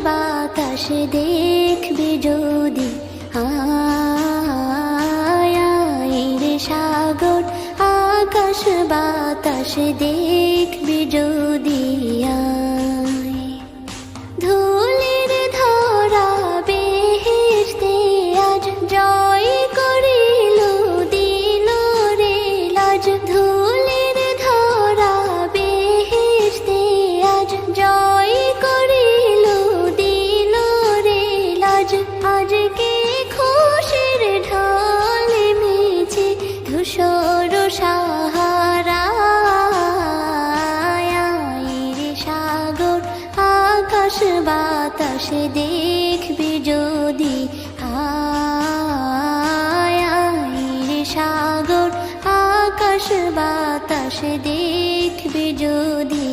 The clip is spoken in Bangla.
বাতাস দেখবি যদি, আয় রে সাগর আকাশ বাতাস দেখবি যদি, আয় ধুলির ধরা বেহেশতে আজ জয় করিল দিল রে লাজ, ধুলির ধরা বেহেশতে আজ জয় করিল দিল রে লাজ, আজকে খুশির ঢল মেছে ধূসর সাহারা, রে সাগর আকাশ বাতাস দেখবি যদি, আয় রে সাগর আকাশ বাতাস দেখবি যদি।